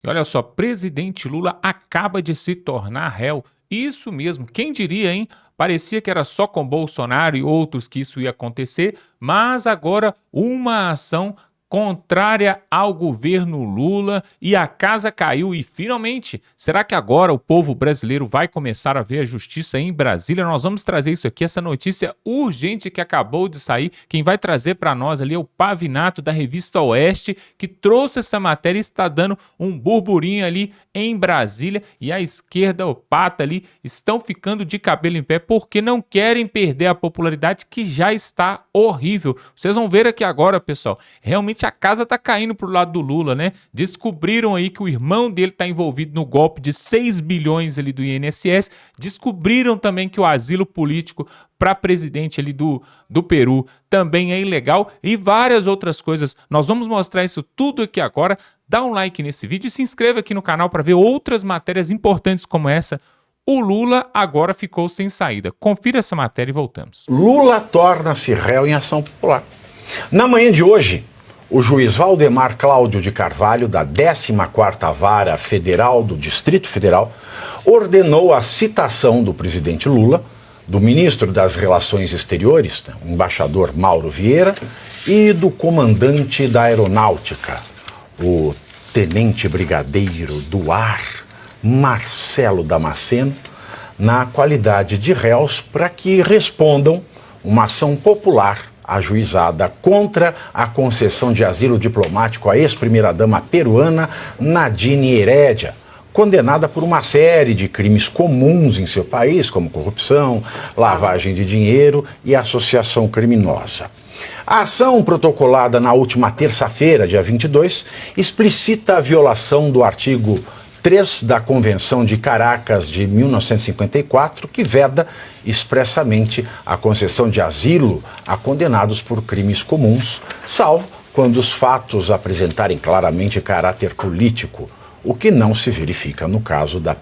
E olha só, presidente Lula acaba de se tornar réu. Isso mesmo, quem diria, hein? Parecia que era só com Bolsonaro e outros que isso ia acontecer, mas agora uma ação contrária ao governo Lula e a casa caiu e finalmente, será que agora o povo brasileiro vai começar a ver a justiça em Brasília? Nós vamos trazer isso aqui, essa notícia urgente que acabou de sair. Quem vai trazer para nós ali é o Pavinato da revista Oeste, que trouxe essa matéria e está dando um burburinho ali em Brasília, e a esquerda, o pata ali, estão ficando de cabelo em pé porque não querem perder a popularidade que já está horrível. Vocês vão ver aqui agora, pessoal, realmente a casa tá caindo pro lado do Lula, né? Descobriram aí que o irmão dele tá envolvido no golpe de 6 bilhões ali do INSS, descobriram também que o asilo político para presidente ali do Peru também é ilegal e várias outras coisas. Nós vamos mostrar isso tudo aqui agora. Dá um like nesse vídeo e se inscreva aqui no canal para ver outras matérias importantes como essa. O Lula agora ficou sem saída. Confira essa matéria e voltamos. Lula torna-se réu em ação popular. Na manhã de hoje, o juiz Valdemar Cláudio de Carvalho, da 14ª Vara Federal do Distrito Federal, ordenou a citação do presidente Lula, do ministro das Relações Exteriores, o embaixador Mauro Vieira, e do comandante da Aeronáutica, o tenente brigadeiro do ar, Marcelo Damasceno, na qualidade de réus para que respondam uma ação popular ajuizada contra a concessão de asilo diplomático à ex-primeira-dama peruana Nadine Heredia, condenada por uma série de crimes comuns em seu país, como corrupção, lavagem de dinheiro e associação criminosa. A ação protocolada na última terça-feira, dia 22, explicita a violação do artigo 3 da Convenção de Caracas de 1954, que veda expressamente a concessão de asilo a condenados por crimes comuns, salvo quando os fatos apresentarem claramente caráter político, o que não se verifica no caso da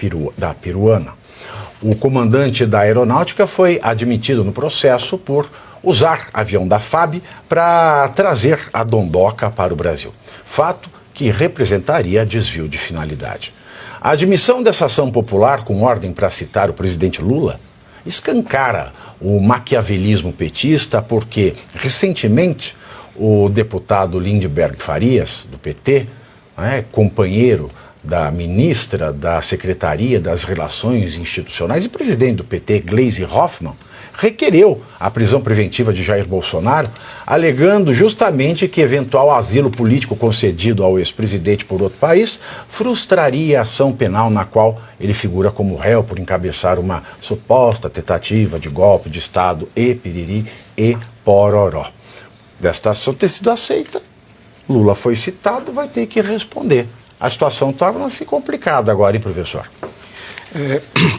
peruana. O comandante da Aeronáutica foi admitido no processo por usar avião da FAB para trazer a Dondoca para o Brasil, fato que representaria desvio de finalidade. A admissão dessa ação popular com ordem para citar o presidente Lula escancara o maquiavelismo petista porque, recentemente, o deputado Lindbergh Farias, do PT, companheiro da ministra da Secretaria das Relações Institucionais e presidente do PT, Gleisi Hoffmann, requereu a prisão preventiva de Jair Bolsonaro, alegando justamente que eventual asilo político concedido ao ex-presidente por outro país frustraria a ação penal na qual ele figura como réu por encabeçar uma suposta tentativa de golpe de Estado e piriri e pororó. Desta ação ter sido aceita, Lula foi citado, vai ter que responder. A situação torna-se complicada agora, hein, professor?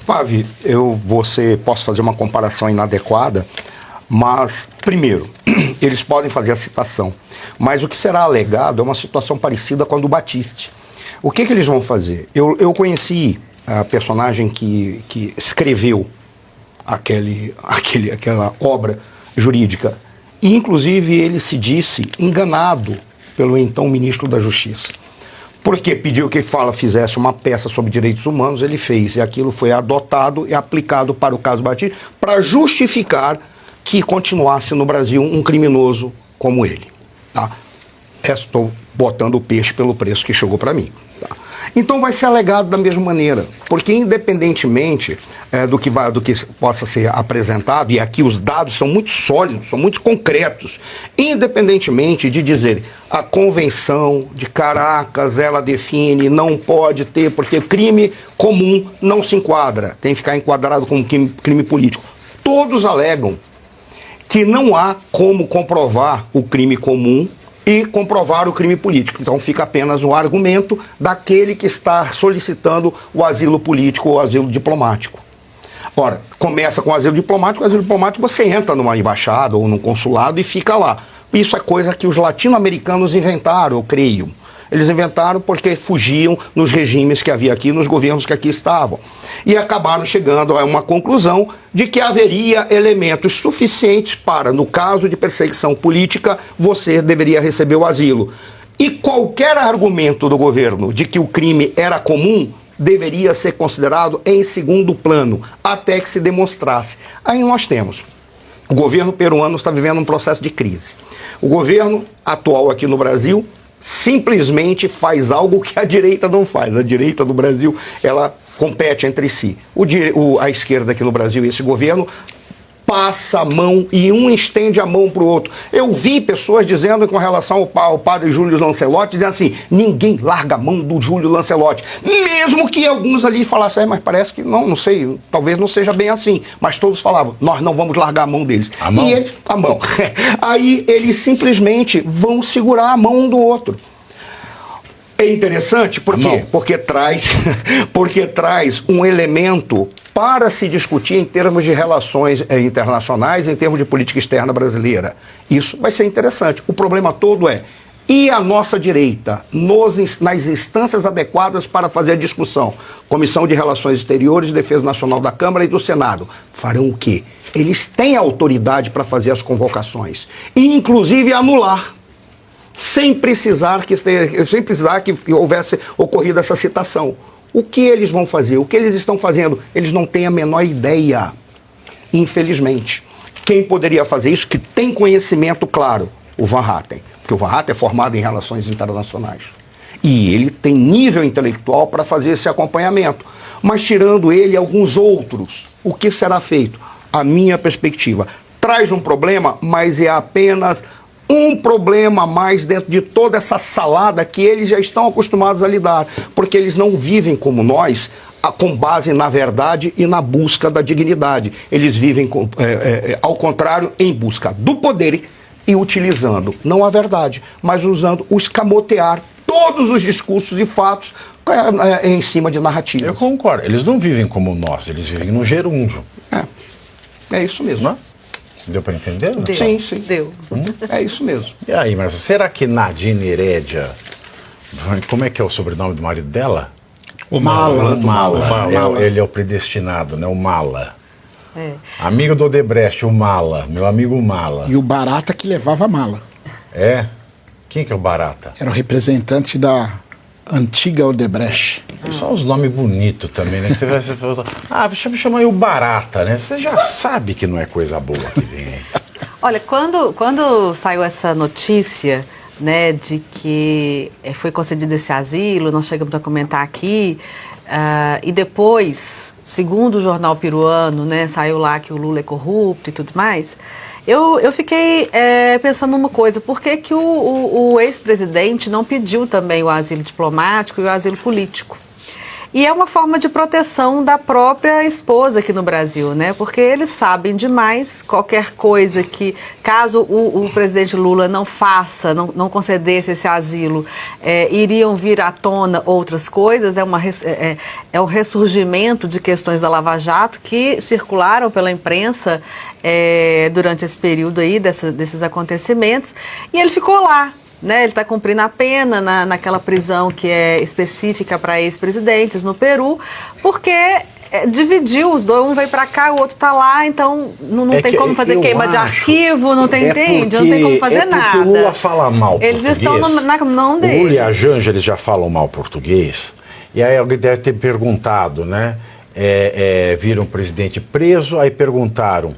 Pavi, posso fazer uma comparação inadequada, mas, primeiro, eles podem fazer a citação, mas o que será alegado é uma situação parecida com a do Batiste. O que eles vão fazer? Eu conheci a personagem que escreveu aquela obra jurídica, e, inclusive, ele se disse enganado pelo então ministro da Justiça. Porque pediu que fizesse uma peça sobre direitos humanos, ele fez, e aquilo foi adotado e aplicado para o caso Batiste, para justificar que continuasse no Brasil um criminoso como ele. Tá? Estou botando o peixe pelo preço que chegou para mim. Tá? Então vai ser alegado da mesma maneira, porque independentemente do que possa ser apresentado, e aqui os dados são muito sólidos, são muito concretos, independentemente de dizer a Convenção de Caracas, ela define, não pode ter, porque crime comum não se enquadra, tem que ficar enquadrado como crime político. Todos alegam que não há como comprovar o crime comum e comprovar o crime político. Então fica apenas o argumento daquele que está solicitando o asilo político ou o asilo diplomático. Ora, começa com o asilo diplomático você entra numa embaixada ou num consulado e fica lá. Isso é coisa que os latino-americanos inventaram, eu creio. Eles inventaram porque fugiam nos regimes que havia aqui, nos governos que aqui estavam. E acabaram chegando a uma conclusão de que haveria elementos suficientes para, no caso de perseguição política, você deveria receber o asilo. E qualquer argumento do governo de que o crime era comum deveria ser considerado em segundo plano, até que se demonstrasse. Aí nós temos. O governo peruano está vivendo um processo de crise. O governo atual aqui no Brasil simplesmente faz algo que a direita não faz. A direita do Brasil, ela compete entre si. A esquerda aqui no Brasil e esse governo passa a mão e um estende a mão para o outro. Eu vi pessoas dizendo com relação ao padre Júlio Lancelotti, dizendo assim, ninguém larga a mão do Júlio Lancelotti. Mesmo que alguns ali falassem, mas parece que não sei, talvez não seja bem assim. Mas todos falavam, nós não vamos largar a mão deles. A mão? E eles, a mão. Aí eles simplesmente vão segurar a mão um do outro. É interessante, por quê? Porque traz um elemento para se discutir em termos de relações internacionais, em termos de política externa brasileira. Isso vai ser interessante. O problema todo é, e a nossa direita, nas instâncias adequadas para fazer a discussão? Comissão de Relações Exteriores e Defesa Nacional da Câmara e do Senado. Farão o quê? Eles têm autoridade para fazer as convocações, e inclusive anular. Sem precisar que houvesse ocorrido essa citação. O que eles vão fazer? O que eles estão fazendo? Eles não têm a menor ideia, infelizmente. Quem poderia fazer isso, que tem conhecimento claro? O Van Hatten. Porque o Van Hatten é formado em relações internacionais. E ele tem nível intelectual para fazer esse acompanhamento. Mas tirando ele, alguns outros, o que será feito? A minha perspectiva. Traz um problema, mas é apenas um problema a mais dentro de toda essa salada que eles já estão acostumados a lidar, porque eles não vivem como nós, com base na verdade e na busca da dignidade. Eles vivem, ao contrário, em busca do poder e utilizando, não a verdade, mas usando o escamotear todos os discursos e fatos em cima de narrativas. Eu concordo. Eles não vivem como nós, eles vivem no gerúndio. É isso mesmo. Não? Deu para entender? Não? Deu. Sim, sim. Deu. É isso mesmo. E aí, mas será que Nadine Herédia, como é que é o sobrenome do marido dela? O Mala. O Mala. Mala. Ele é o predestinado, né? O Mala. É. Amigo do Odebrecht, o Mala. Meu amigo Mala. E o Barata que levava a mala. É? Quem que é o Barata? Era o representante da antiga Odebrecht. E só uns nomes bonitos também, né? Que você fala, deixa eu chamar aí o Barata, né? Você já sabe que não é coisa boa que vem aí. Olha, quando saiu essa notícia, né, de que foi concedido esse asilo, nós chegamos a comentar aqui, e depois, segundo o jornal peruano, né, saiu lá que o Lula é corrupto e tudo mais, eu fiquei pensando numa coisa, por que que o ex-presidente não pediu também o asilo diplomático e o asilo político? E é uma forma de proteção da própria esposa aqui no Brasil, né? Porque eles sabem demais, qualquer coisa que, caso o presidente Lula não faça, não concedesse esse asilo, iriam vir à tona outras coisas, é um ressurgimento de questões da Lava Jato que circularam pela imprensa durante esse período aí, desses acontecimentos, e ele ficou lá. Né, ele está cumprindo a pena naquela prisão que é específica para ex-presidentes no Peru, porque dividiu os dois, um veio para cá, o outro está lá, então não tem como fazer queima de arquivo, não tem, entende? Não tem como fazer nada. Porque o Lula fala mal eles português. Estão na mão deles. O Lula e a Janja, eles já falam mal português, e aí alguém deve ter perguntado, né? Viram o presidente preso, aí perguntaram,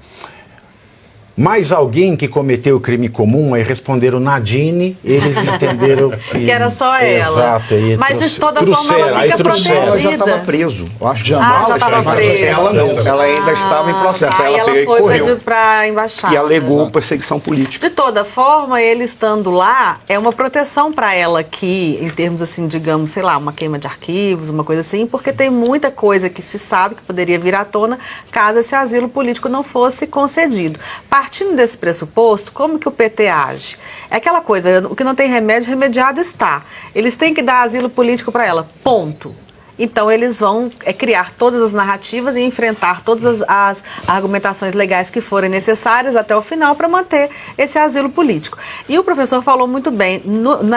mais alguém que cometeu o crime comum? Aí responderam Nadine, eles entenderam que era só ela. Exato. Aí mas de toda forma ela fica protegida. Ela já estava preso. Eu acho que já estava presa. Ela ainda estava em processo. Aí ela foi para a embaixada. E alegou perseguição política. De toda forma, ele estando lá, é uma proteção para ela aqui, em termos assim, digamos, sei lá, uma queima de arquivos, uma coisa assim, porque tem muita coisa que se sabe que poderia vir à tona caso esse asilo político não fosse concedido. Partindo desse pressuposto, como que o PT age? É aquela coisa, o que não tem remédio, remediado está. Eles têm que dar asilo político para ela, ponto. Então eles vão criar todas as narrativas e enfrentar todas as argumentações legais que forem necessárias até o final para manter esse asilo político. E o professor falou muito bem,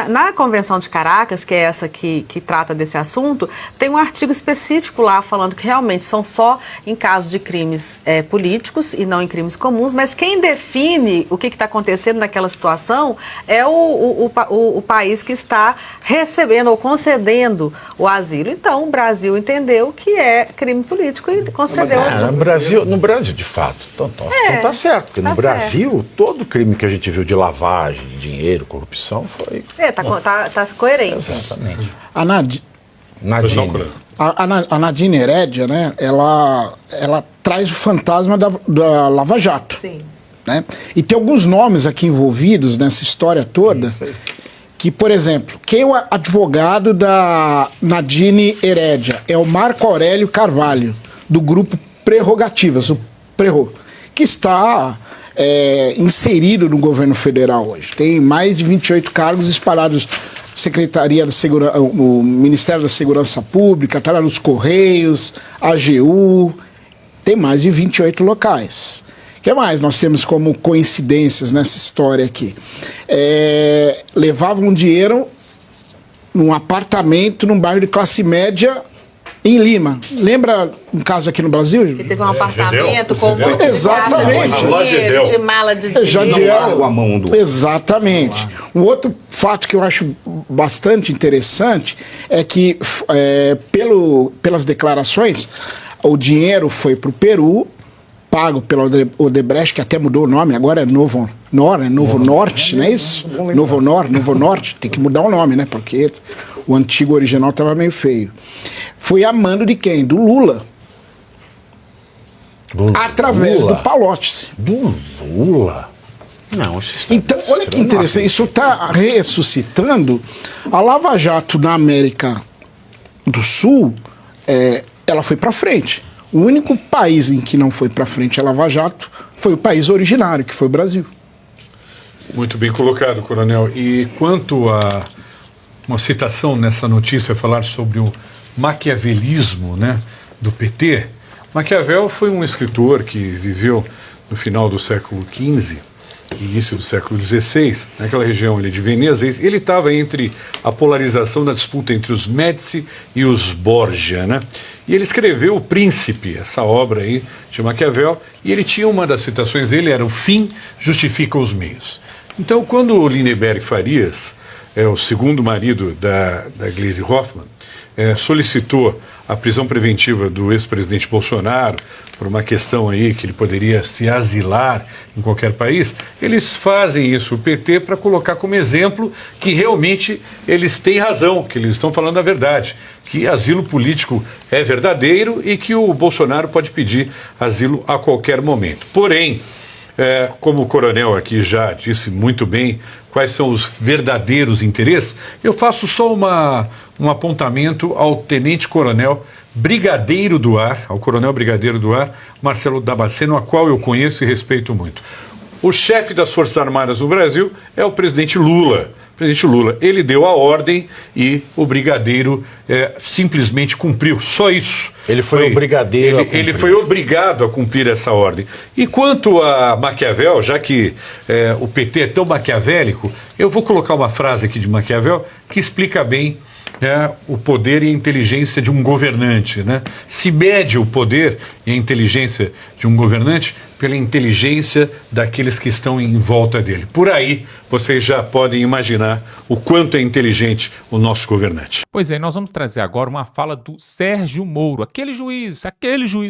na Convenção de Caracas, que é essa que trata desse assunto, tem um artigo específico lá falando que realmente são só em casos de crimes políticos e não em crimes comuns, mas quem define o que está acontecendo naquela situação é o país que está recebendo ou concedendo o asilo. Então, o Brasil entendeu que é crime político e concedeu o asilo. No Brasil, de fato. Então tá certo, porque no Brasil, todo crime que a gente viu de lavagem, de dinheiro, corrupção, foi... Tá coerente. Exatamente. A Nadine. A Nadine Heredia, né, ela traz o fantasma da Lava Jato. Sim. Né? E tem alguns nomes aqui envolvidos nessa história toda, que, por exemplo, quem é o advogado da Nadine Heredia? É o Marco Aurélio Carvalho, do grupo Prerrogativas, o Prerro, que está inserido no governo federal hoje. Tem mais de 28 cargos espalhados. Secretaria da Segurança, o Ministério da Segurança Pública, está lá nos Correios, AGU, tem mais de 28 locais. O que mais nós temos como coincidências nessa história aqui? Levavam dinheiro num apartamento, num bairro de classe média, em Lima. Lembra um caso aqui no Brasil? Que teve um apartamento com muito Exatamente. de mala de dinheiro. Jadiel, a mão do... Exatamente. Um outro fato que eu acho bastante interessante é que, pelas declarações, o dinheiro foi para o Peru, pago pela Odebrecht, que até mudou o nome, agora é Novo Norte, não é isso? Novo Norte, tem que mudar o nome, né? Porque o antigo original estava meio feio. Foi a mando de quem? Do Lula. Através do Palocci. Do Lula? Não, isso está... Então, olha que interessante, isso está ressuscitando a Lava Jato na América do Sul, ela foi para frente. O único país em que não foi para frente a Lava Jato foi o país originário, que foi o Brasil. Muito bem colocado, coronel. E quanto a uma citação nessa notícia, falar sobre o maquiavelismo, né, do PT, Maquiavel foi um escritor que viveu no final do século XV, início do século XVI, naquela região ali de Veneza. Ele estava entre a polarização da disputa entre os Médici e os Borgia, né? E ele escreveu O Príncipe, essa obra aí de Maquiavel, e ele tinha uma das citações dele, era: o fim justifica os meios. Então, quando o Lindenberg Farias, o segundo marido da Gleisi Hoffmann, solicitou a prisão preventiva do ex-presidente Bolsonaro por uma questão aí que ele poderia se asilar em qualquer país, eles fazem isso, o PT, para colocar como exemplo que realmente eles têm razão, que eles estão falando a verdade, que asilo político é verdadeiro e que o Bolsonaro pode pedir asilo a qualquer momento. Porém, como o coronel aqui já disse muito bem quais são os verdadeiros interesses, eu faço só um apontamento ao tenente-coronel brigadeiro do ar, ao coronel brigadeiro do ar, Marcelo Damasceno, a qual eu conheço e respeito muito. O chefe das Forças Armadas do Brasil é o presidente Lula. O presidente Lula, ele deu a ordem e o brigadeiro simplesmente cumpriu, só isso. Ele foi o brigadeiro a cumprir. Ele foi obrigado a cumprir essa ordem. E quanto a Maquiavel, já que o PT é tão maquiavélico, eu vou colocar uma frase aqui de Maquiavel que explica bem o poder e a inteligência de um governante, né? Se mede o poder e a inteligência de um governante pela inteligência daqueles que estão em volta dele. Por aí, vocês já podem imaginar o quanto é inteligente o nosso governante. Pois é, nós vamos trazer agora uma fala do Sérgio Moro, aquele juiz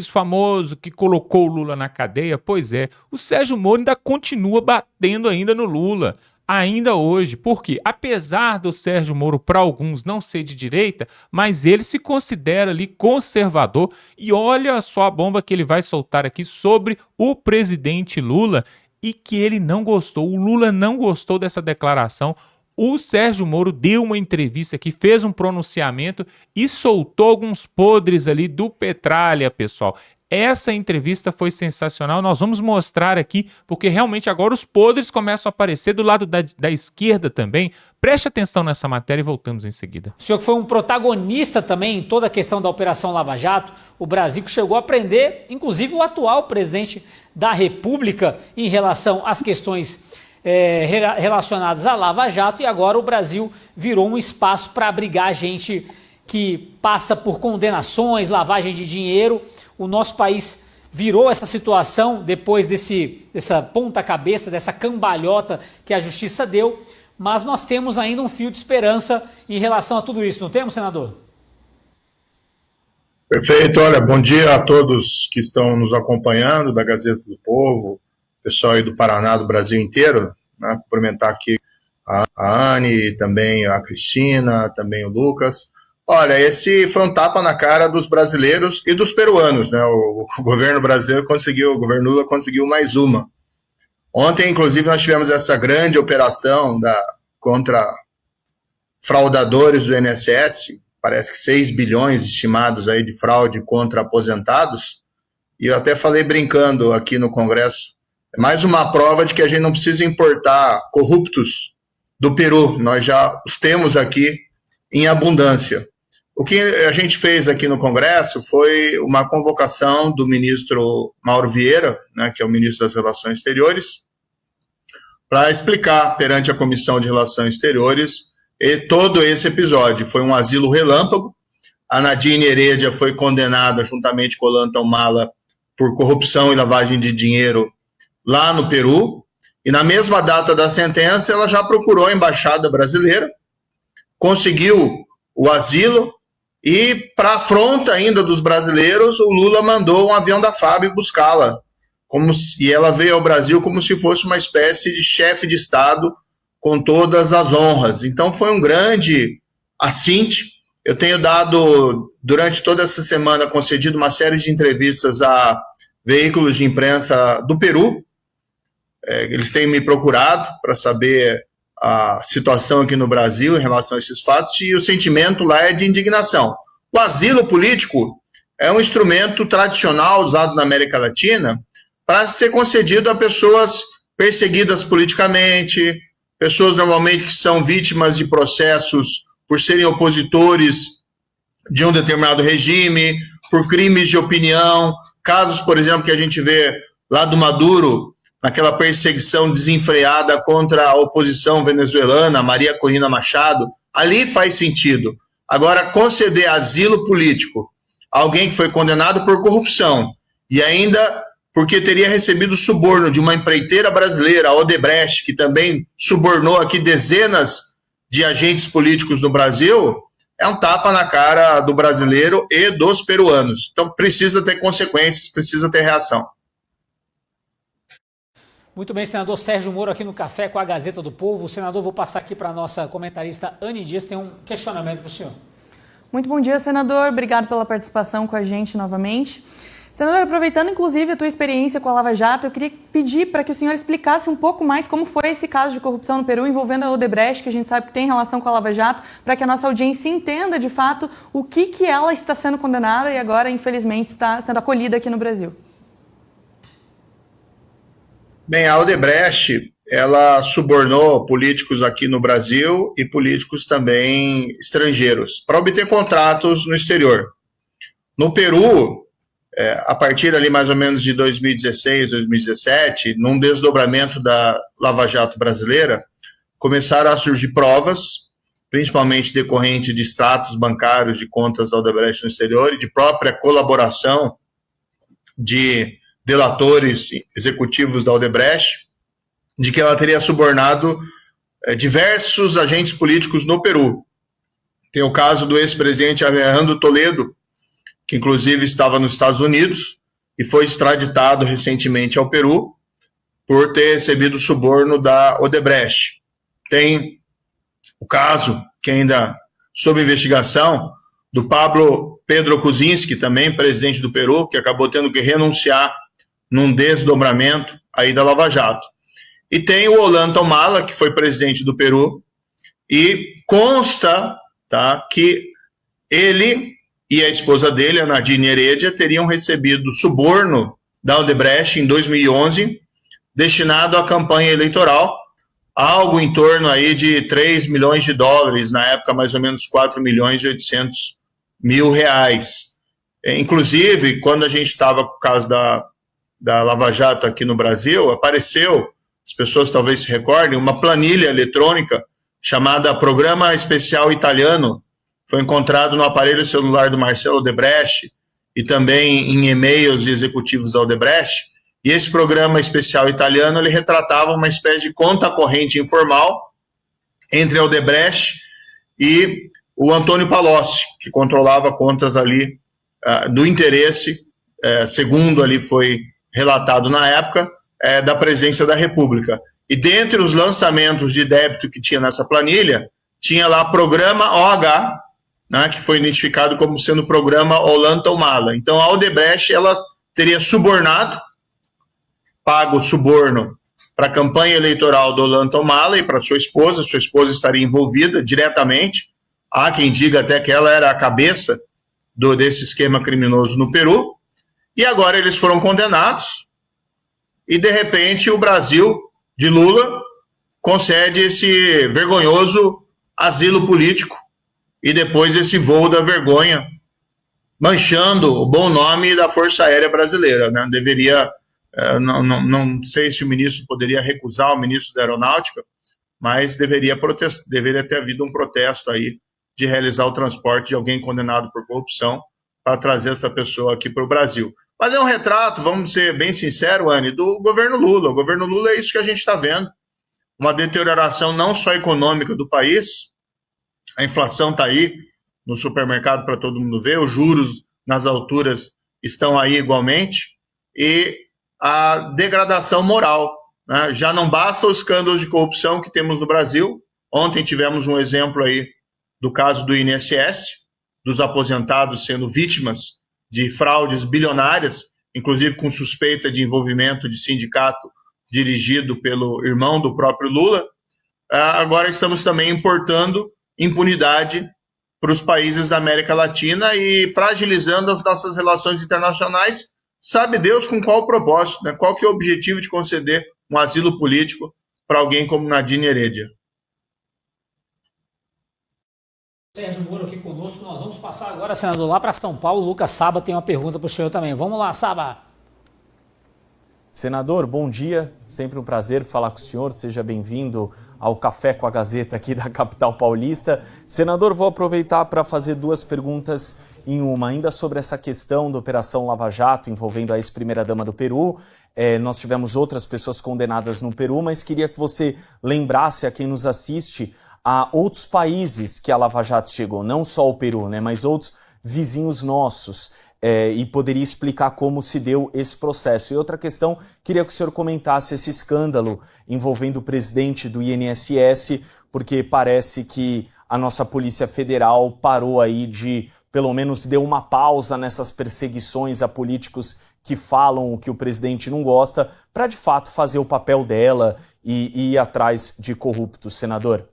famoso que colocou o Lula na cadeia. Pois é, o Sérgio Moro ainda continua batendo ainda no Lula. Ainda hoje, porque apesar do Sérgio Moro para alguns não ser de direita, mas ele se considera ali conservador, e olha só a bomba que ele vai soltar aqui sobre o presidente Lula e que ele não gostou, o Lula não gostou dessa declaração. O Sérgio Moro deu uma entrevista aqui, fez um pronunciamento e soltou alguns podres ali do Petralha, pessoal. Essa entrevista foi sensacional, nós vamos mostrar aqui, porque realmente agora os podres começam a aparecer do lado da esquerda também. Preste atenção nessa matéria e voltamos em seguida. O senhor que foi um protagonista também em toda a questão da Operação Lava Jato, o Brasil que chegou a prender, inclusive o atual presidente da República em relação às questões relacionadas à Lava Jato, e agora o Brasil virou um espaço para abrigar gente que passa por condenações, lavagem de dinheiro. O nosso país virou essa situação depois dessa ponta-cabeça, dessa cambalhota que a justiça deu, mas nós temos ainda um fio de esperança em relação a tudo isso, não temos, senador? Perfeito, olha, bom dia a todos que estão nos acompanhando, da Gazeta do Povo, pessoal aí do Paraná, do Brasil inteiro, né? Cumprimentar aqui a Anne, também a Cristina, também o Lucas. Olha, esse foi um tapa na cara dos brasileiros e dos peruanos, né? O governo brasileiro o governo Lula conseguiu mais uma. Ontem, inclusive, nós tivemos essa grande operação contra fraudadores do INSS, parece que 6 bilhões estimados aí de fraude contra aposentados, e eu até falei brincando aqui no Congresso, é mais uma prova de que a gente não precisa importar corruptos do Peru, nós já os temos aqui em abundância. O que a gente fez aqui no Congresso foi uma convocação do ministro Mauro Vieira, né, que é o ministro das Relações Exteriores, para explicar perante a Comissão de Relações Exteriores todo esse episódio. Foi um asilo relâmpago. A Nadine Heredia foi condenada, juntamente com o Ollanta Humala, por corrupção e lavagem de dinheiro lá no Peru. E na mesma data da sentença, ela já procurou a Embaixada Brasileira, conseguiu o asilo, e para afronta ainda dos brasileiros, o Lula mandou um avião da FAB buscá-la. E ela veio ao Brasil como se fosse uma espécie de chefe de Estado com todas as honras. Então foi um grande assinte. Eu tenho dado, durante toda essa semana, concedido uma série de entrevistas a veículos de imprensa do Peru. Eles têm me procurado para saber a situação aqui no Brasil em relação a esses fatos, e o sentimento lá é de indignação. O asilo político é um instrumento tradicional usado na América Latina para ser concedido a pessoas perseguidas politicamente, pessoas normalmente que são vítimas de processos por serem opositores de um determinado regime, por crimes de opinião, casos, por exemplo, que a gente vê lá do Maduro, naquela perseguição desenfreada contra a oposição venezuelana, Maria Corina Machado, ali faz sentido. Agora, conceder asilo político a alguém que foi condenado por corrupção e ainda porque teria recebido suborno de uma empreiteira brasileira, a Odebrecht, que também subornou aqui dezenas de agentes políticos no Brasil, é um tapa na cara do brasileiro e dos peruanos. Então, precisa ter consequências, precisa ter reação. Muito bem, senador Sérgio Moro aqui no Café com a Gazeta do Povo. Senador, vou passar aqui para a nossa comentarista Anne Dias, tem um questionamento para o senhor. Muito bom dia, senador. Obrigado pela participação com a gente novamente. Senador, aproveitando inclusive a tua experiência com a Lava Jato, eu queria pedir para que o senhor explicasse um pouco mais como foi esse caso de corrupção no Peru envolvendo a Odebrecht, que a gente sabe que tem relação com a Lava Jato, para que a nossa audiência entenda de fato o que ela está sendo condenada e agora, infelizmente, está sendo acolhida aqui no Brasil. Bem, a Odebrecht, ela subornou políticos aqui no Brasil e políticos também estrangeiros para obter contratos no exterior. No Peru, a partir ali mais ou menos de 2016, 2017, num desdobramento da Lava Jato brasileira, começaram a surgir provas, principalmente decorrente de extratos bancários de contas da Odebrecht no exterior e de própria colaboração de delatores executivos da Odebrecht, de que ela teria subornado diversos agentes políticos no Peru. Tem o caso do ex-presidente Alejandro Toledo, que inclusive estava nos Estados Unidos e foi extraditado recentemente ao Peru por ter recebido suborno da Odebrecht. Tem o caso, que ainda sob investigação, do Pablo Pedro Kuczynski, também presidente do Peru, que acabou tendo que renunciar num desdobramento aí da Lava Jato. E tem o Ollanta Humala, que foi presidente do Peru, e consta, tá, que ele e a esposa dele, a Nadine Heredia, teriam recebido suborno da Odebrecht em 2011, destinado à campanha eleitoral, algo em torno aí de 3 milhões de dólares, na época mais ou menos 4 milhões e 800 mil reais. Inclusive, quando a gente estava com o caso da Lava Jato aqui no Brasil, apareceu, as pessoas talvez se recordem, uma planilha eletrônica chamada Programa Especial Italiano, foi encontrado no aparelho celular do Marcelo Odebrecht e também em e-mails de executivos da Odebrecht. E esse programa especial italiano, ele retratava uma espécie de conta corrente informal entre a Odebrecht e o Antônio Palocci, que controlava contas ali do interesse, segundo ali foi relatado na época, da presidência da República. E dentre os lançamentos de débito que tinha nessa planilha, tinha lá Programa OH, né, que foi identificado como sendo o Programa Ollanta-Humala. Então a Odebrecht, ela teria subornado, pago suborno para a campanha eleitoral do Ollanta-Humala e para sua esposa estaria envolvida diretamente. Há quem diga até que ela era a cabeça desse esquema criminoso no Peru, e agora eles foram condenados, e de repente o Brasil, de Lula, concede esse vergonhoso asilo político, e depois esse voo da vergonha, manchando o bom nome da Força Aérea Brasileira, né? Deveria... Não sei se o ministro poderia recusar, o ministro da Aeronáutica, mas deveria ter havido um protesto aí de realizar o transporte de alguém condenado por corrupção para trazer essa pessoa aqui para o Brasil. Mas é um retrato, vamos ser bem sinceros, Anny, do governo Lula. O governo Lula é isso que a gente está vendo. Uma deterioração não só econômica do país, a inflação está aí no supermercado para todo mundo ver, os juros nas alturas estão aí igualmente, e a degradação moral, né? Já não basta os escândalos de corrupção que temos no Brasil. Ontem tivemos um exemplo aí do caso do INSS, dos aposentados sendo vítimas de fraudes bilionárias, inclusive com suspeita de envolvimento de sindicato dirigido pelo irmão do próprio Lula. Agora estamos também importando impunidade para os países da América Latina e fragilizando as nossas relações internacionais. Sabe Deus com qual propósito, né? Qual que é o objetivo de conceder um asilo político para alguém como Nadine Heredia? Sérgio Moro aqui conosco, nós vamos passar agora, senador, lá para São Paulo. O Lucas Saba tem uma pergunta para o senhor também. Vamos lá, Saba. Senador, bom dia, sempre um prazer falar com o senhor, seja bem-vindo ao Café com a Gazeta aqui da capital paulista. Senador, vou aproveitar para fazer duas perguntas em uma, ainda sobre essa questão da Operação Lava Jato envolvendo a ex-primeira-dama do Peru. Nós tivemos outras pessoas condenadas no Peru, mas queria que você lembrasse a quem nos assiste a outros países que a Lava Jato chegou, não só o Peru, né, mas outros vizinhos nossos. E poderia explicar como se deu esse processo. E outra questão, queria que o senhor comentasse esse escândalo envolvendo o presidente do INSS, porque parece que a nossa Polícia Federal parou aí pelo menos deu uma pausa nessas perseguições a políticos que falam o que o presidente não gosta, para de fato fazer o papel dela e ir atrás de corruptos, senador.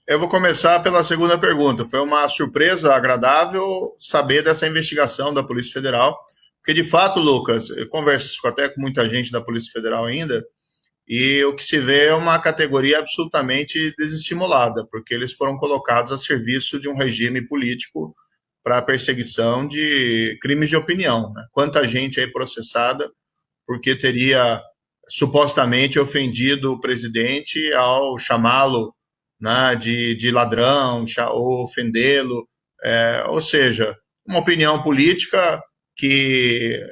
Eu vou começar pela segunda pergunta. Foi uma surpresa agradável saber dessa investigação da Polícia Federal, porque de fato, Lucas, eu converso até com muita gente da Polícia Federal ainda, e o que se vê é uma categoria absolutamente desestimulada, porque eles foram colocados a serviço de um regime político para a perseguição de crimes de opinião, né? Quanta gente aí processada porque teria supostamente ofendido o presidente ao chamá-lo, né, de ladrão, ou ofendê-lo, ou seja, uma opinião política que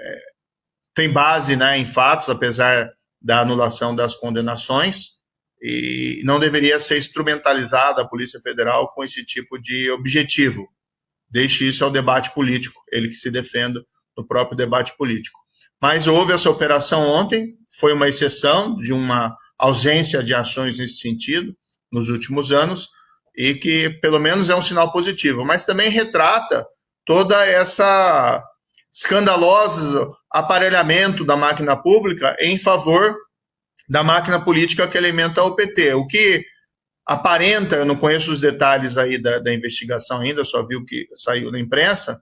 tem base, né, em fatos, apesar da anulação das condenações, e não deveria ser instrumentalizada a Polícia Federal com esse tipo de objetivo. Deixe isso ao debate político, ele que se defenda no próprio debate político. Mas houve essa operação ontem, foi uma exceção de uma ausência de ações nesse sentido nos últimos anos, e que pelo menos é um sinal positivo, mas também retrata toda essa escandalosa aparelhamento da máquina pública em favor da máquina política que alimenta o PT. O que aparenta, eu não conheço os detalhes aí da investigação ainda, só vi o que saiu na imprensa,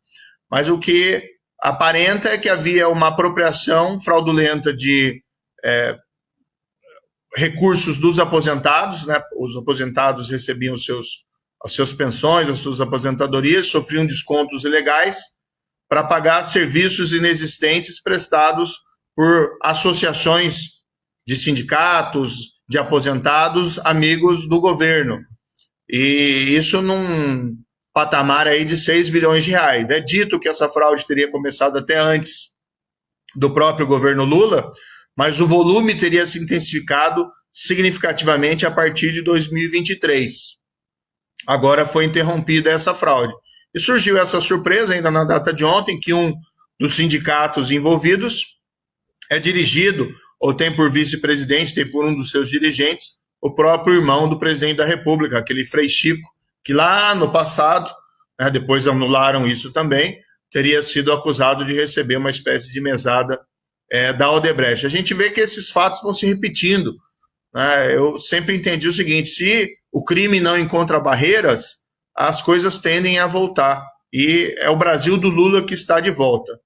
mas o que aparenta é que havia uma apropriação fraudulenta de recursos dos aposentados, né? Os aposentados recebiam as suas pensões, as suas aposentadorias, sofriam descontos ilegais para pagar serviços inexistentes prestados por associações de sindicatos, de aposentados, amigos do governo. E isso num patamar aí de 6 bilhões de reais. É dito que essa fraude teria começado até antes do próprio governo Lula, mas o volume teria se intensificado significativamente a partir de 2023. Agora foi interrompida essa fraude. E surgiu essa surpresa ainda na data de ontem, que um dos sindicatos envolvidos é dirigido, ou tem por vice-presidente, tem por um dos seus dirigentes, o próprio irmão do presidente da República, aquele Frei Chico, que lá no passado, né, depois anularam isso também, teria sido acusado de receber uma espécie de mesada da Odebrecht. A gente vê que esses fatos vão se repetindo. Né? Eu sempre entendi o seguinte, se o crime não encontra barreiras, as coisas tendem a voltar. E é o Brasil do Lula que está de volta.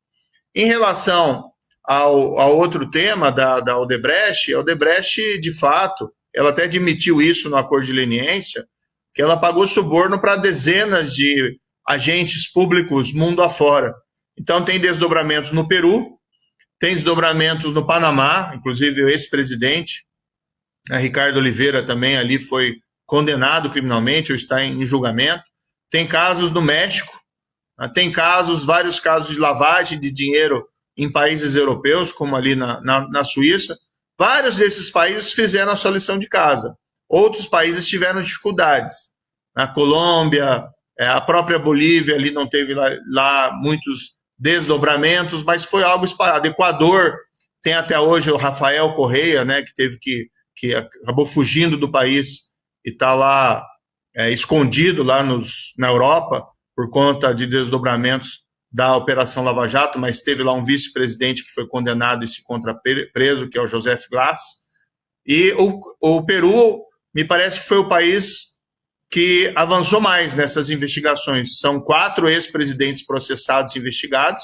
Em relação ao outro tema da Odebrecht, a Odebrecht, de fato, ela até admitiu isso no acordo de leniência, que ela pagou suborno para dezenas de agentes públicos mundo afora. Então, tem desdobramentos no Peru, tem desdobramentos no Panamá, inclusive o ex-presidente, Ricardo Oliveira também ali foi condenado criminalmente, ou está em julgamento. Tem casos no México, tem vários casos de lavagem de dinheiro em países europeus, como ali na Suíça. Vários desses países fizeram a sua lição de casa. Outros países tiveram dificuldades. Na Colômbia, a própria Bolívia ali não teve lá muitos desdobramentos, mas foi algo espalhado. Equador tem até hoje o Rafael Correia, né, que teve que acabou fugindo do país e está lá escondido lá na Europa por conta de desdobramentos da Operação Lava Jato, mas teve lá um vice-presidente que foi condenado e se encontra preso, que é o Joseph Glass. E o Peru, me parece que foi o país que avançou mais nessas investigações. São 4 ex-presidentes processados e investigados,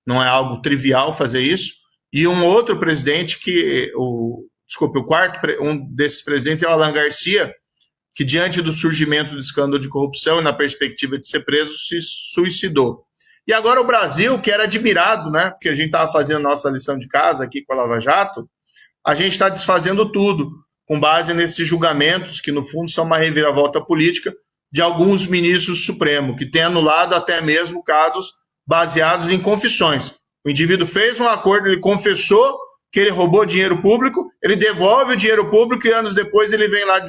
não é algo trivial fazer isso, e um outro presidente um desses presidentes é o Alan Garcia, que diante do surgimento do escândalo de corrupção e na perspectiva de ser preso, se suicidou. E agora o Brasil, que era admirado, né, porque a gente estava fazendo nossa lição de casa aqui com a Lava Jato, a gente está desfazendo tudo, com base nesses julgamentos, que no fundo são uma reviravolta política, de alguns ministros do Supremo, que têm anulado até mesmo casos baseados em confissões. O indivíduo fez um acordo, ele confessou que ele roubou dinheiro público, ele devolve o dinheiro público e anos depois ele vem lá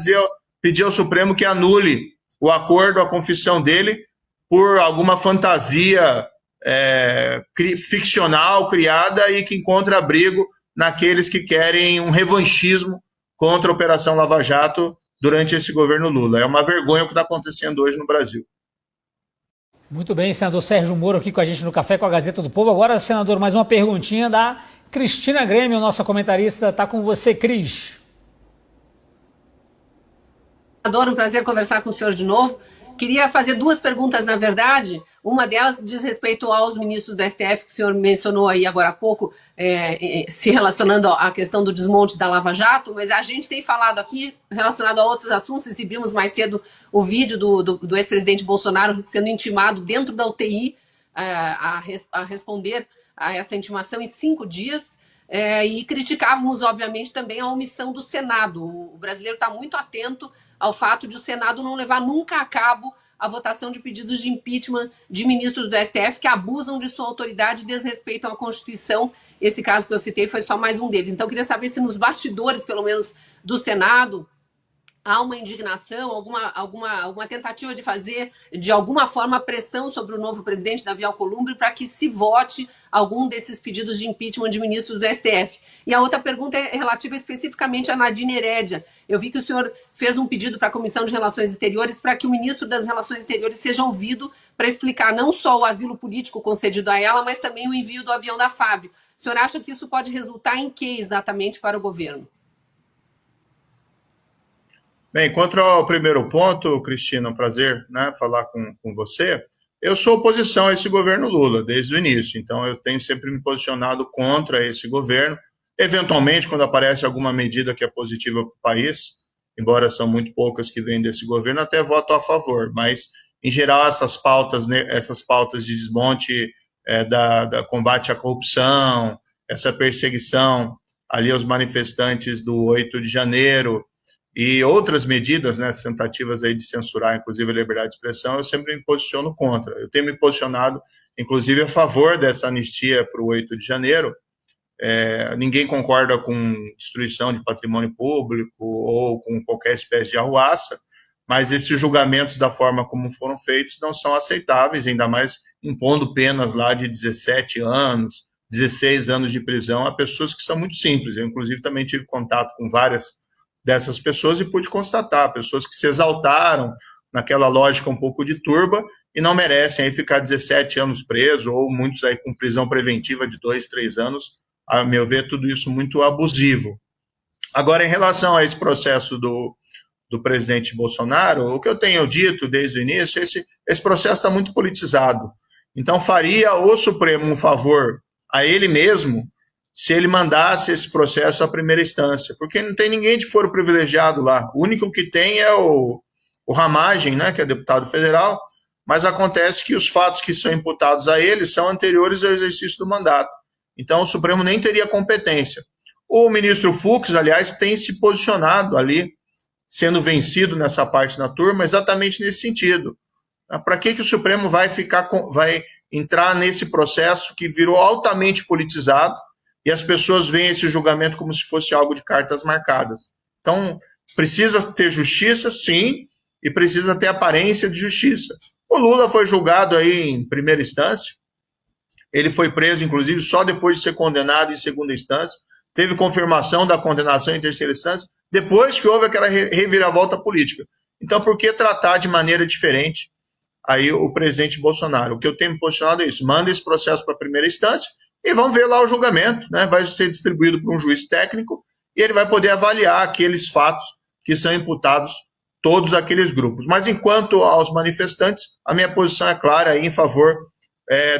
pedir ao Supremo que anule o acordo, a confissão dele, por alguma fantasia ficcional criada e que encontra abrigo naqueles que querem um revanchismo contra a Operação Lava Jato durante esse governo Lula. É uma vergonha o que está acontecendo hoje no Brasil. Muito bem, senador Sérgio Moro aqui com a gente no Café com a Gazeta do Povo. Agora, senador, mais uma perguntinha da Cristina Grêmio, nossa comentarista. Está com você, Cris. Um prazer conversar com o senhor de novo. Queria fazer 2 perguntas, na verdade. Uma delas diz respeito aos ministros do STF, que o senhor mencionou aí agora há pouco, se relacionando à questão do desmonte da Lava Jato, mas a gente tem falado aqui, relacionado a outros assuntos, exibimos mais cedo o vídeo do ex-presidente Bolsonaro sendo intimado dentro da UTI a responder a essa intimação em 5 dias. E criticávamos, obviamente, também a omissão do Senado. O brasileiro está muito atento ao fato de o Senado não levar nunca a cabo a votação de pedidos de impeachment de ministros do STF que abusam de sua autoridade e desrespeitam a Constituição. Esse caso que eu citei foi só mais um deles. Então, eu queria saber se nos bastidores, pelo menos, do Senado, há uma indignação, alguma tentativa de fazer, de alguma forma, pressão sobre o novo presidente, Davi Alcolumbre, para que se vote algum desses pedidos de impeachment de ministros do STF. E a outra pergunta é relativa especificamente a Nadine Heredia. Eu vi que o senhor fez um pedido para a Comissão de Relações Exteriores para que o ministro das Relações Exteriores seja ouvido para explicar não só o asilo político concedido a ela, mas também o envio do avião da FAB. O senhor acha que isso pode resultar em quê exatamente para o governo? Bem, quanto ao primeiro ponto, Cristina, um prazer, né, falar com você. Eu sou oposição a esse governo Lula desde o início, então eu tenho sempre me posicionado contra esse governo. Eventualmente, quando aparece alguma medida que é positiva para o país, embora são muito poucas que vêm desse governo, até voto a favor, mas, em geral, essas pautas de desmonte da combate à corrupção, essa perseguição ali aos manifestantes do 8 de janeiro, e outras medidas, né, tentativas aí de censurar, inclusive, a liberdade de expressão, eu sempre me posiciono contra. Eu tenho me posicionado, inclusive, a favor dessa anistia para o 8 de janeiro. Ninguém concorda com destruição de patrimônio público ou com qualquer espécie de arruaça, mas esses julgamentos, da forma como foram feitos, não são aceitáveis, ainda mais impondo penas lá de 17 anos, 16 anos de prisão a pessoas que são muito simples. Eu, inclusive, também tive contato com várias dessas pessoas e pude constatar, pessoas que se exaltaram naquela lógica um pouco de turba e não merecem aí ficar 17 anos preso, ou muitos aí com prisão preventiva de 2, 3 anos, a meu ver, tudo isso muito abusivo. Agora, em relação a esse processo do presidente Bolsonaro, o que eu tenho dito desde o início, esse processo está muito politizado. Então, faria o Supremo um favor a ele mesmo se ele mandasse esse processo à primeira instância, porque não tem ninguém de foro privilegiado lá. O único que tem é o Ramagem, né, que é deputado federal, mas acontece que os fatos que são imputados a ele são anteriores ao exercício do mandato. Então, o Supremo nem teria competência. O ministro Fux, aliás, tem se posicionado ali, sendo vencido nessa parte na turma, exatamente nesse sentido. Para que o Supremo vai entrar nesse processo que virou altamente politizado, e as pessoas veem esse julgamento como se fosse algo de cartas marcadas? Então, precisa ter justiça, sim, e precisa ter aparência de justiça. O Lula foi julgado aí em primeira instância, ele foi preso, inclusive, só depois de ser condenado em segunda instância, teve confirmação da condenação em terceira instância, depois que houve aquela reviravolta política. Então, por que tratar de maneira diferente aí o presidente Bolsonaro? O que eu tenho me posicionado é isso: manda esse processo para a primeira instância e vamos ver lá o julgamento, né? Vai ser distribuído por um juiz técnico e ele vai poder avaliar aqueles fatos que são imputados, todos aqueles grupos. Mas, enquanto aos manifestantes, a minha posição é clara aí em favor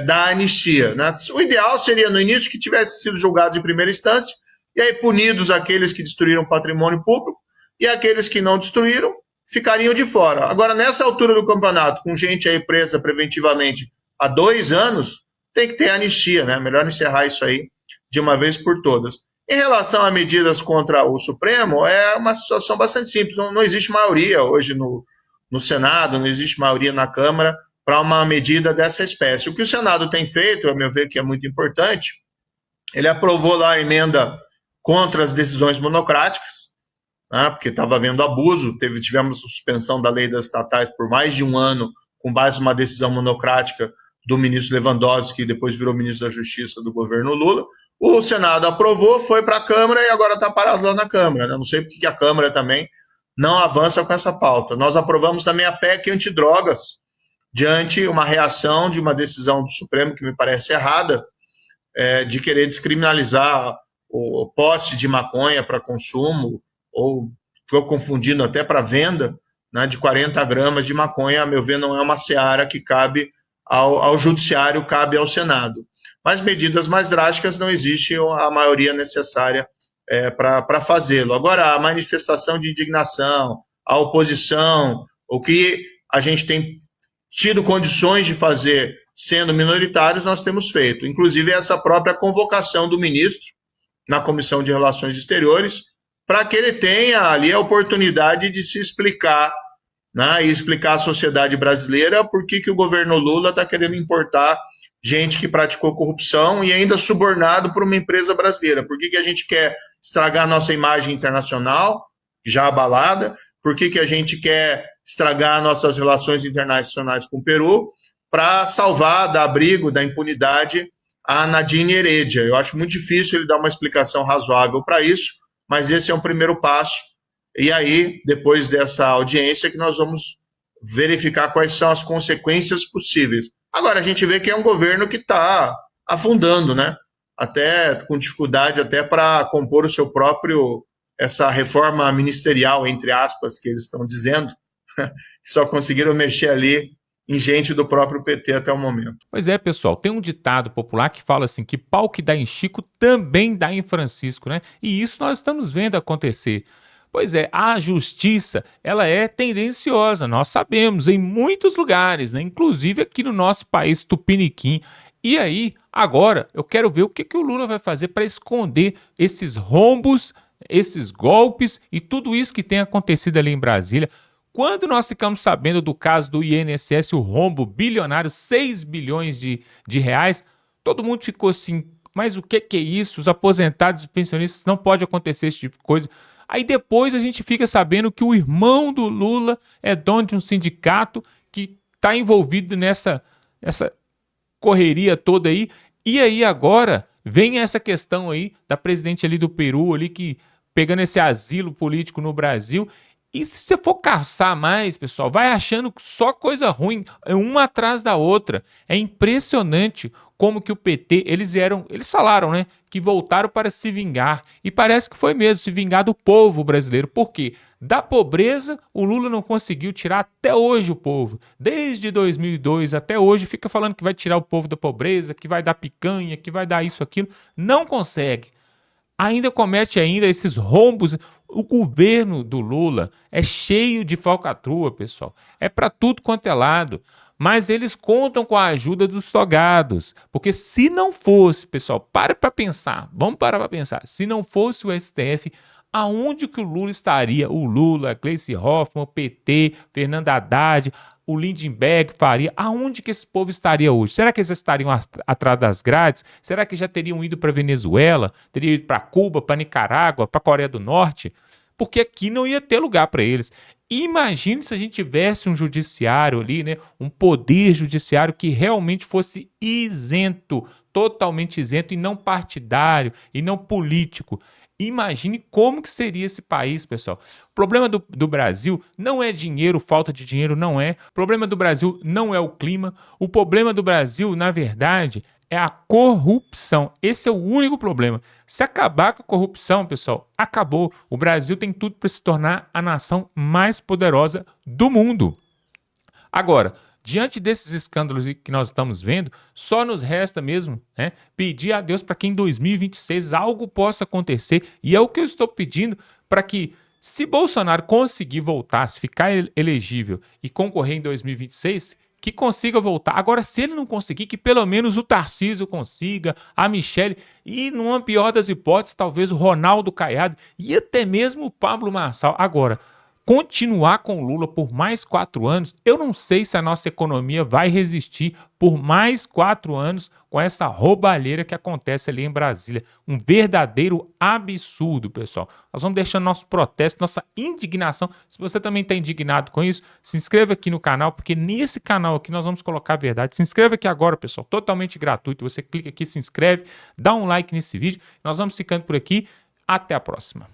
da anistia, né? O ideal seria, no início, que tivessem sido julgados em primeira instância e aí punidos aqueles que destruíram patrimônio público e aqueles que não destruíram ficariam de fora. Agora, nessa altura do campeonato, com gente aí presa preventivamente há 2 anos, tem que ter anistia, né? Melhor encerrar isso aí de uma vez por todas. Em relação a medidas contra o Supremo, é uma situação bastante simples. Não existe maioria hoje no Senado, não existe maioria na Câmara para uma medida dessa espécie. O que o Senado tem feito, a meu ver, que é muito importante, ele aprovou lá a emenda contra as decisões monocráticas, né, porque estava havendo abuso, tivemos suspensão da lei das estatais por mais de 1 ano, com base numa decisão monocrática do ministro Lewandowski, que depois virou ministro da Justiça do governo Lula. O Senado aprovou, foi para a Câmara e agora está parado lá na Câmara. Né? Não sei porque a Câmara também não avança com essa pauta. Nós aprovamos também a PEC antidrogas, diante uma reação de uma decisão do Supremo, que me parece errada, de querer descriminalizar o posse de maconha para consumo, ou estou confundindo até para venda, né, de 40 gramas de maconha. A meu ver, não é uma seara que cabe ao Judiciário, cabe ao Senado. Mas medidas mais drásticas não existe a maioria necessária para fazê-lo. Agora, a manifestação de indignação, a oposição, o que a gente tem tido condições de fazer sendo minoritários, nós temos feito. Inclusive, essa própria convocação do ministro na Comissão de Relações Exteriores, para que ele tenha ali a oportunidade de se explicar, né, e explicar à sociedade brasileira por que o governo Lula está querendo importar gente que praticou corrupção e ainda subornado por uma empresa brasileira. Por que a gente quer estragar a nossa imagem internacional, já abalada? Por que a gente quer estragar nossas relações internacionais com o Peru para salvar da abrigo, da impunidade, a Nadine Heredia? Eu acho muito difícil ele dar uma explicação razoável para isso, mas esse é um primeiro passo. E aí, depois dessa audiência, que nós vamos verificar quais são as consequências possíveis. Agora, a gente vê que é um governo que está afundando, né? Até com dificuldade até para compor o seu próprio essa reforma ministerial, entre aspas, que eles estão dizendo, que só conseguiram mexer ali em gente do próprio PT até o momento. Pois é, pessoal, tem um ditado popular que fala assim, que pau que dá em Chico também dá em Francisco, né? E isso nós estamos vendo acontecer. Pois é, a justiça, ela é tendenciosa, nós sabemos, em muitos lugares, né? Inclusive aqui no nosso país tupiniquim. E aí, agora, eu quero ver o que o Lula vai fazer para esconder esses rombos, esses golpes e tudo isso que tem acontecido ali em Brasília. Quando nós ficamos sabendo do caso do INSS, o rombo bilionário, 6 bilhões de reais, todo mundo ficou assim, mas o que é isso? Os aposentados e pensionistas, não pode acontecer esse tipo de coisa. Aí depois a gente fica sabendo que o irmão do Lula é dono de um sindicato que está envolvido nessa correria toda aí. E aí agora vem essa questão aí da presidente ali do Peru, ali que pegando esse asilo político no Brasil. E se você for caçar mais, pessoal, vai achando só coisa ruim, uma atrás da outra. É impressionante como que o PT, eles falaram, né, que voltaram para se vingar. E parece que foi mesmo, se vingar do povo brasileiro. Por quê? Da pobreza, o Lula não conseguiu tirar até hoje o povo. Desde 2002 até hoje, fica falando que vai tirar o povo da pobreza, que vai dar picanha, que vai dar isso, aquilo. Não consegue. Ainda comete esses rombos. O governo do Lula é cheio de falcatrua, pessoal. É para tudo quanto é lado. Mas eles contam com a ajuda dos togados. Porque se não fosse, pessoal, para pensar. Vamos parar para pensar. Se não fosse o STF, aonde que o Lula estaria? O Lula, Gleisi Hoffmann, o PT, Fernando Haddad, o Lindenberg, Faria, aonde que esse povo estaria hoje? Será que eles estariam atrás das grades? Será que já teriam ido para Venezuela? Teriam ido para Cuba, para Nicarágua, para Coreia do Norte? Porque aqui não ia ter lugar para eles. Imagine se a gente tivesse um judiciário ali, né? Um poder judiciário que realmente fosse isento, totalmente isento e não partidário e não político. Imagine como que seria esse país, pessoal. O problema do Brasil não é dinheiro, falta de dinheiro, não é. O problema do Brasil não é o clima. O problema do Brasil, na verdade, é a corrupção. Esse é o único problema. Se acabar com a corrupção, pessoal, acabou. O Brasil tem tudo para se tornar a nação mais poderosa do mundo. Agora, diante desses escândalos que nós estamos vendo, só nos resta mesmo, né, pedir a Deus para que em 2026 algo possa acontecer. E é o que eu estou pedindo para que, se Bolsonaro conseguir voltar, se ficar elegível e concorrer em 2026, que consiga voltar. Agora, se ele não conseguir, que pelo menos o Tarcísio consiga, a Michele e, numa pior das hipóteses, talvez o Ronaldo Caiado e até mesmo o Pablo Marçal. Agora, continuar com o Lula por mais 4 anos, eu não sei se a nossa economia vai resistir por mais 4 anos com essa roubalheira que acontece ali em Brasília. Um verdadeiro absurdo, pessoal. Nós vamos deixando nosso protesto, nossa indignação. Se você também está indignado com isso, se inscreva aqui no canal, porque nesse canal aqui nós vamos colocar a verdade. Se inscreva aqui agora, pessoal, totalmente gratuito. Você clica aqui, se inscreve, dá um like nesse vídeo. Nós vamos ficando por aqui. Até a próxima.